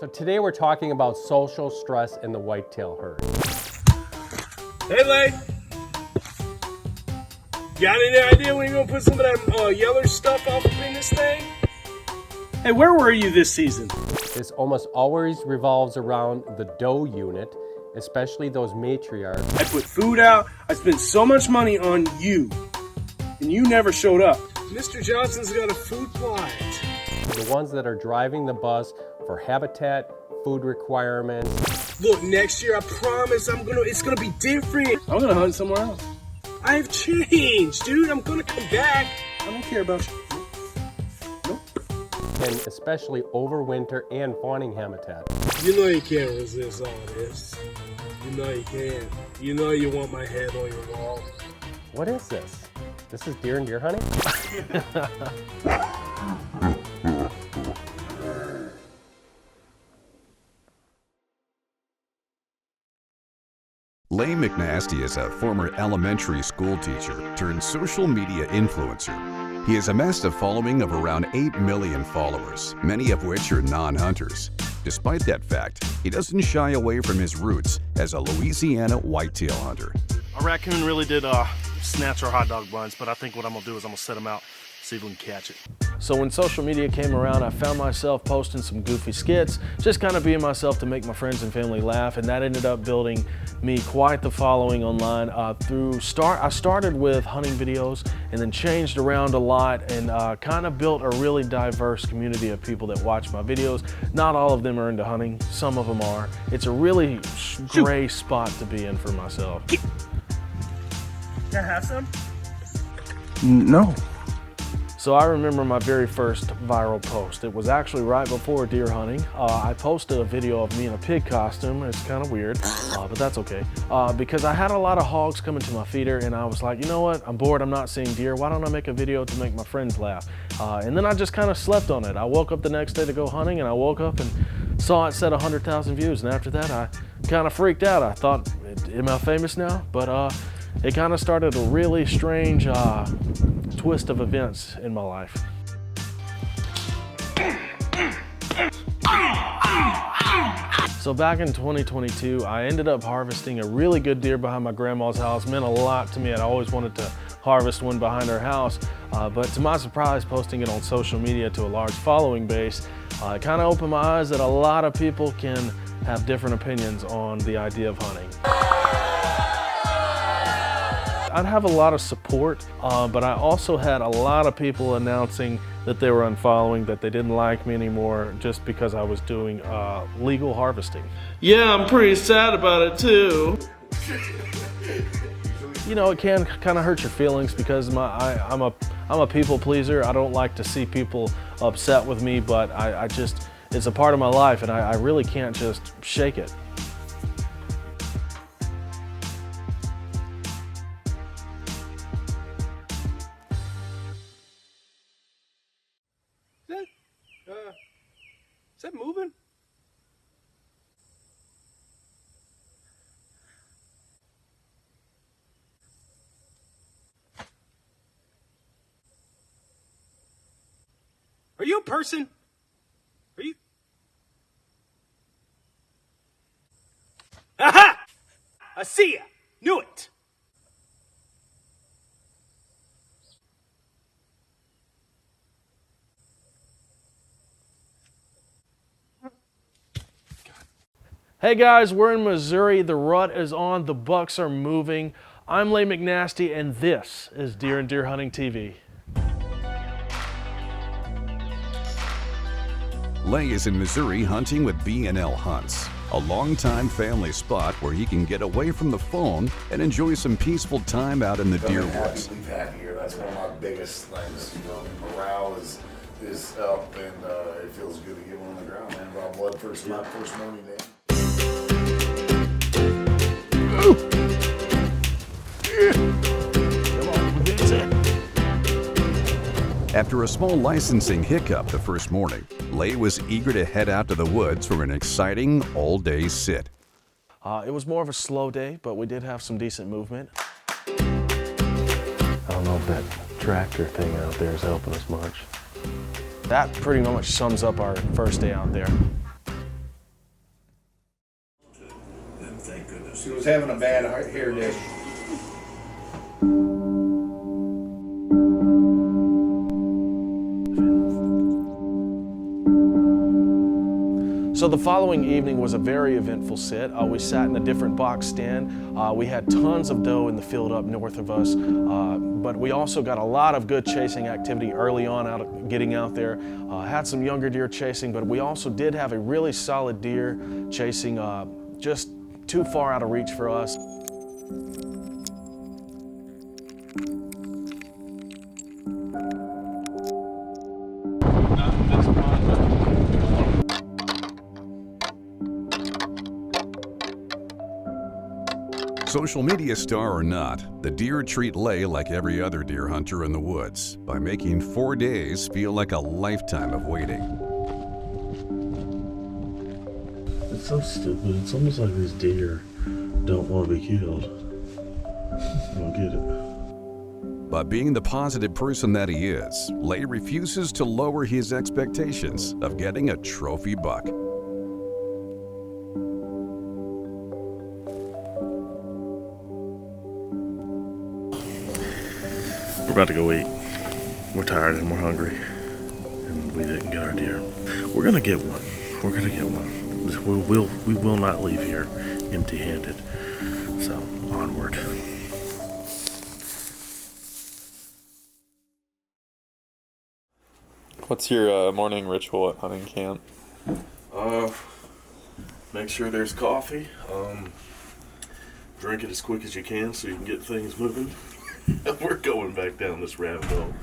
So today we're talking about social stress in the whitetail herd. Hey, Leigh. Got any idea when you're gonna put some of that yellow stuff off up in this thing? Hey, where were you this season? This almost always revolves around the doe unit, especially those matriarchs. I put food out. I spent so much money on you, and you never showed up. Mr. Johnson's got a food plot. The ones that are driving the bus for habitat, food requirements. Look, next year I promise it's gonna be different. I'm gonna hunt somewhere else. I've changed, dude. I'm gonna come back. I don't care about you. Nope. And especially over winter and fawning habitat. You know you can't resist all this. You know you can't. You know you want my head on your wall. What is this? This is deer and deer hunting? Leigh McNasty is a former elementary school teacher turned social media influencer. He has amassed a following of around 8 million followers, many of which are non-hunters. Despite that fact, he doesn't shy away from his roots as a Louisiana whitetail hunter. A raccoon really did snatch our hot dog buns, but I think what I'm gonna do is I'm gonna set him out, see if we can catch it. So when social media came around, I found myself posting some goofy skits, just kind of being myself to make my friends and family laugh, and that ended up building me quite the following online. I started with hunting videos and then changed around a lot and kind of built a really diverse community of people that watch my videos. Not all of them are into hunting, some of them are. It's a really great spot to be in for myself. Can I have some? No. So I remember my very first viral post. It was actually right before deer hunting. I posted a video of me in a pig costume. It's kind of weird, but that's okay. Because I had a lot of hogs coming to my feeder and I was like, you know what? I'm bored, I'm not seeing deer. Why don't I make a video to make my friends laugh? And then I just kind of slept on it. I woke up the next day to go hunting and I woke up and saw it said 100,000 views. And after that, I kind of freaked out. I thought, am I famous now? But it kind of started a really strange twist of events in my life. So back in 2022, I ended up harvesting a really good deer behind my grandma's house. It meant a lot to me. I'd always wanted to harvest one behind her house, but to my surprise, posting it on social media to a large following base, it kind of opened my eyes that a lot of people can have different opinions on the idea of hunting. I'd have a lot of support, but I also had a lot of people announcing that they were unfollowing, that they didn't like me anymore just because I was doing legal harvesting. Yeah, I'm pretty sad about it too. You know, it can kind of hurt your feelings because I'm a people pleaser. I don't like to see people upset with me, but I just, it's a part of my life and I really can't just shake it. Is that moving? Are you a person? Are you? Aha! I see ya! Knew it! Hey guys, we're in Missouri. The rut is on, the bucks are moving. I'm Leigh McNasty and this is Deer and Deer Hunting TV. Leigh is in Missouri hunting with B&L Hunts, a longtime family spot where he can get away from the phone and enjoy some peaceful time out in the deer woods. We've had here. That's one of my biggest things. You know, morale is up, and it feels good to get one on the ground, man. Raw blood first morning day. After a small licensing hiccup the first morning, Leigh was eager to head out to the woods for an exciting all-day sit. It was more of a slow day, but we did have some decent movement. I don't know if that tractor thing out there is helping us much. That pretty much sums up our first day out there. She was having a bad hair day. So the following evening was a very eventful sit. We sat in a different box stand. We had tons of doe in the field up north of us, but we also got a lot of good chasing activity early on getting out there. Had some younger deer chasing, but we also did have a really solid deer chasing just too far out of reach for us. Social media star or not, the deer treat Leigh like every other deer hunter in the woods by making 4 days feel like a lifetime of waiting. It's so stupid. It's almost like these deer don't want to be killed. I don't get it. But being the positive person that he is, Leigh refuses to lower his expectations of getting a trophy buck. We're about to go eat. We're tired and we're hungry, and we didn't get our deer. We're gonna get one. We're gonna get one. We will not leave here empty-handed. So onward. What's your morning ritual at hunting camp? Make sure there's coffee. Drink it as quick as you can so you can get things moving. We're going back down this rabbit hole.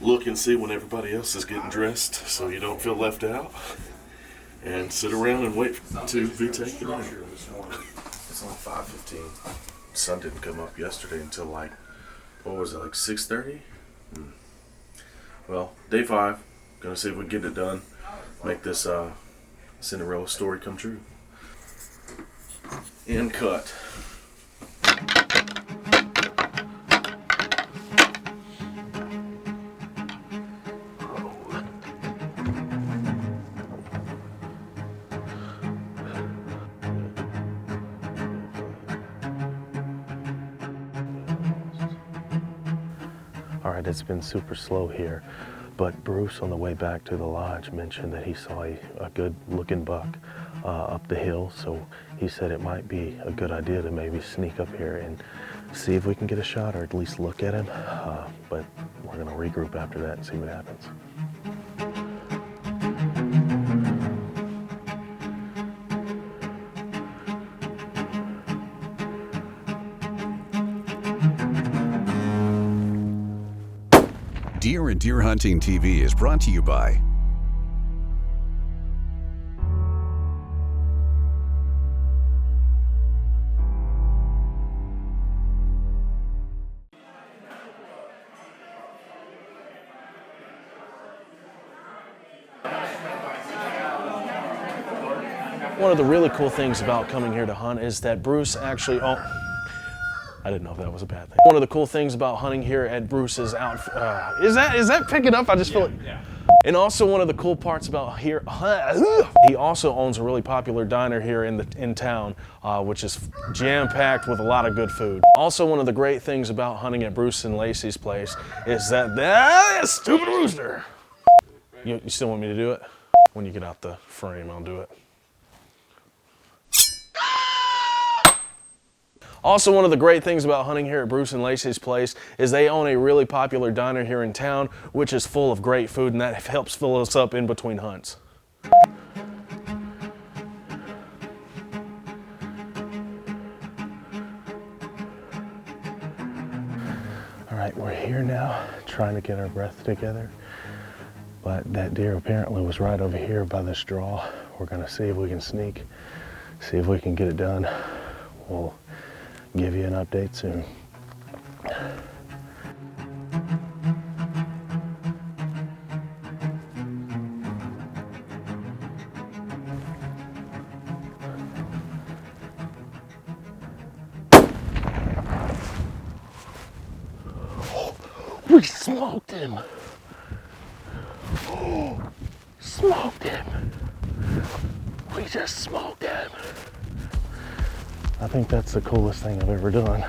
Look and see when everybody else is getting dressed so you don't feel left out. And sit around and wait to be taken in. It's only 5:15. Sun didn't come up yesterday until like 6:30? Well, day 5. Gonna see if we can get it done. Make this Cinderella story come true. And cut. All right, it's been super slow here, but Bruce on the way back to the lodge mentioned that he saw a good looking buck up the hill, so he said it might be a good idea to maybe sneak up here and see if we can get a shot or at least look at him, but we're gonna regroup after that and see what happens. Deer and Deer Hunting TV is brought to you by One of the really cool things about coming here to hunt is that Bruce actually, I didn't know if that was a bad thing. One of the cool things about hunting here at Bruce's is that picking up? I just feel it. Yeah. And also one of the cool parts about here, he also owns a really popular diner here in town, which is jam-packed with a lot of good food. Also one of the great things about hunting at Bruce and Lacey's place is that stupid rooster. You still want me to do it? When you get out the frame, I'll do it. Also, one of the great things about hunting here at Bruce and Lacey's place is they own a really popular diner here in town, which is full of great food, and that helps fill us up in between hunts. All right, we're here now, trying to get our breath together, but that deer apparently was right over here by this draw. We're gonna see if we can sneak, see if we can get it done. We'll give you an update soon. We smoked him. Smoked him. We just smoked him. I think that's the coolest thing I've ever done.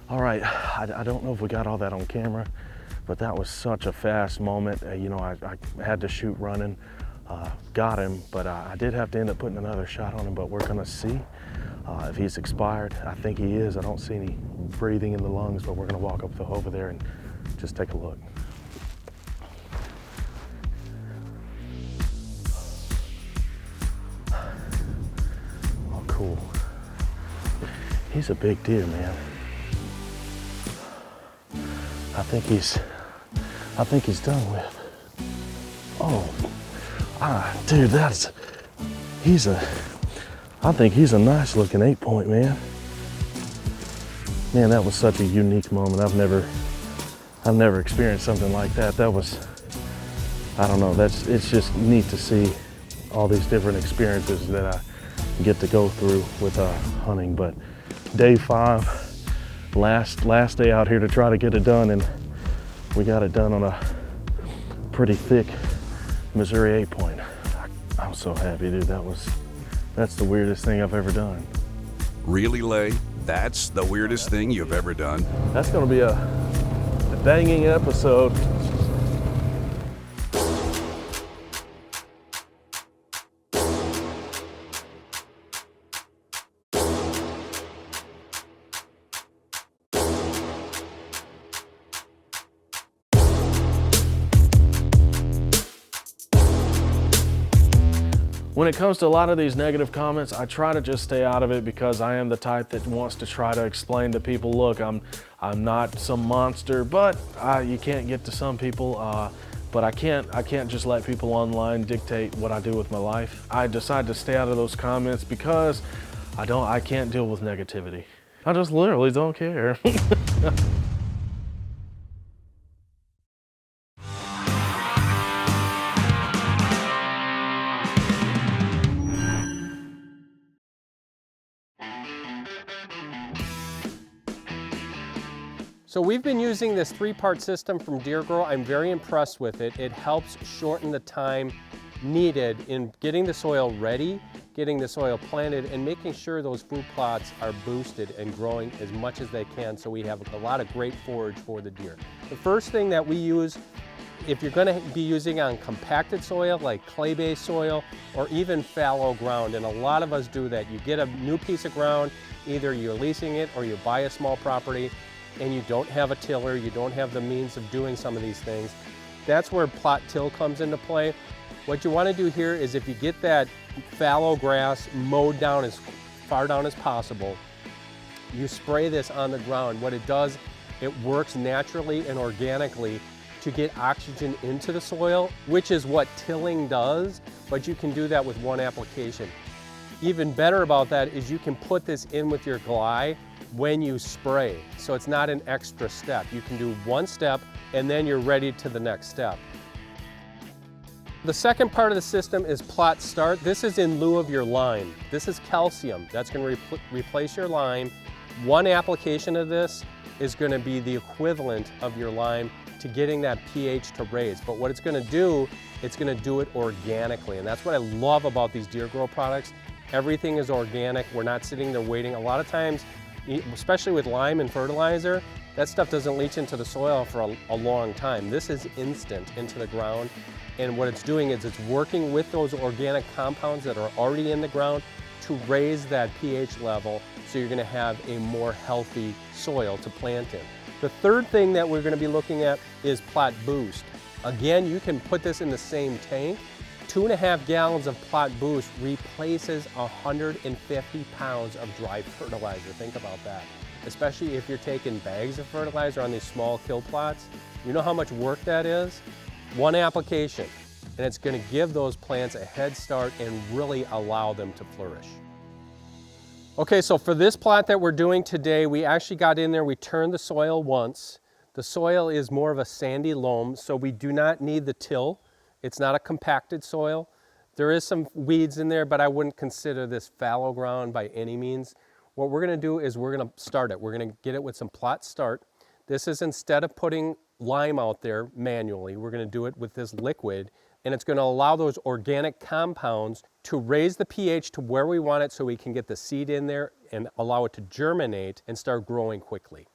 All right, I don't know if we got all that on camera, but that was such a fast moment. You know, I had to shoot running, got him, but I did have to end up putting another shot on him, but we're gonna see if he's expired. I think he is. I don't see any breathing in the lungs, but we're gonna walk up over there and just take a look. Oh, cool. He's a big deer, man. I think he's done with. Oh, dude, I think he's a nice looking 8-point, man. Man, that was such a unique moment. I've never experienced something like that. That was, I don't know, it's just neat to see all these different experiences that I get to go through with hunting. But day 5, last day out here to try to get it done, and we got it done on a pretty thick Missouri 8-point. I'm so happy, dude. That's the weirdest thing I've ever done. Really, Leigh? That's the weirdest thing you've ever done? That's gonna be a banging episode. When it comes to a lot of these negative comments, I try to just stay out of it because I am the type that wants to try to explain to people, look, I'm not some monster, but you can't get to some people, but I can't just let people online dictate what I do with my life. I decide to stay out of those comments because I can't deal with negativity. I just literally don't care. So we've been using this 3-part system from Deer Grow. I'm very impressed with it. It helps shorten the time needed in getting the soil ready, getting the soil planted, and making sure those food plots are boosted and growing as much as they can so we have a lot of great forage for the deer. The first thing that we use, if you're going to be using on compacted soil like clay-based soil or even fallow ground, and a lot of us do that, you get a new piece of ground, either you're leasing it or you buy a small property, and you don't have a tiller, you don't have the means of doing some of these things, that's where plot till comes into play. What you want to do here is if you get that fallow grass mowed down as far down as possible, you spray this on the ground. What it does, it works naturally and organically to get oxygen into the soil, which is what tilling does, but you can do that with one application. Even better about that is you can put this in with your glide when you spray. So it's not an extra step. You can do one step and then you're ready to the next step. The second part of the system is plot start. This is in lieu of your lime. This is calcium. That's going to replace your lime. One application of this is going to be the equivalent of your lime to getting that pH to raise. But what it's going to do, it's going to do it organically. And that's what I love about these Deer Grow products. Everything is organic. We're not sitting there waiting. A lot of times, especially with lime and fertilizer, that stuff doesn't leach into the soil for a long time. This is instant into the ground, and what it's doing is it's working with those organic compounds that are already in the ground to raise that pH level so you're going to have a more healthy soil to plant in. The third thing that we're going to be looking at is plot boost. Again, you can put this in the same tank. 2.5 gallons of plot boost replaces 150 pounds of dry fertilizer. Think about that. Especially if you're taking bags of fertilizer on these small kill plots. You know how much work that is? One application, and it's going to give those plants a head start and really allow them to flourish. Okay, so for this plot that we're doing today, we actually got in there, we turned the soil once. The soil is more of a sandy loam, so we do not need the till. It's not a compacted soil. There is some weeds in there, but I wouldn't consider this fallow ground by any means. What we're going to do is we're going to start it. We're going to get it with some plot start. This is instead of putting lime out there manually, we're going to do it with this liquid and it's going to allow those organic compounds to raise the pH to where we want it so we can get the seed in there and allow it to germinate and start growing quickly.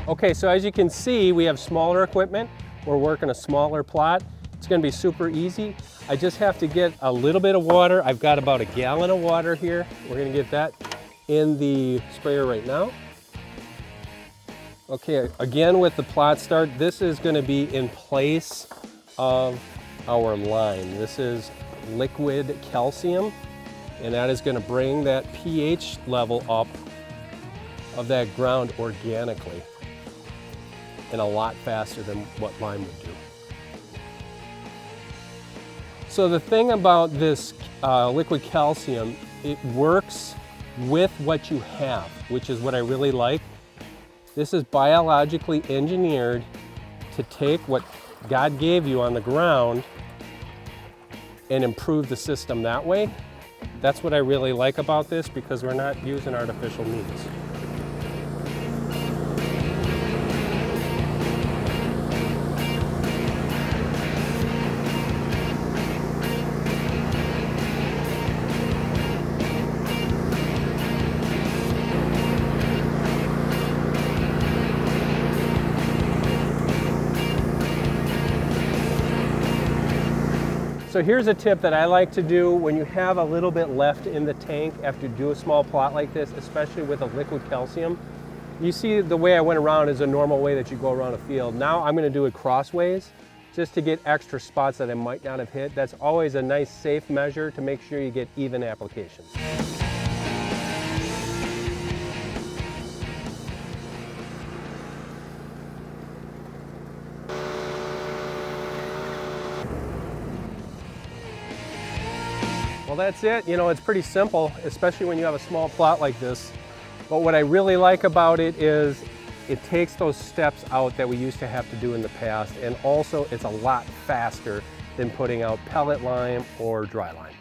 Okay, so as you can see, we have smaller equipment. We're working a smaller plot. It's going to be super easy. I just have to get a little bit of water. I've got about a gallon of water here. We're going to get that in the sprayer right now. Okay, again with the plot start, this is going to be in place of our lime. This is liquid calcium, and that is going to bring that pH level up of that ground organically and a lot faster than what lime would do. So the thing about this liquid calcium, it works with what you have, which is what I really like. This is biologically engineered to take what God gave you on the ground and improve the system that way. That's what I really like about this, because we're not using artificial means. So here's a tip that I like to do when you have a little bit left in the tank after you do a small plot like this, especially with a liquid calcium. You see the way I went around is a normal way that you go around a field. Now I'm going to do it crossways just to get extra spots that I might not have hit. That's always a nice safe measure to make sure you get even applications. Well, that's it. You know, it's pretty simple, especially when you have a small plot like this. But what I really like about it is it takes those steps out that we used to have to do in the past, and also it's a lot faster than putting out pellet lime or dry lime.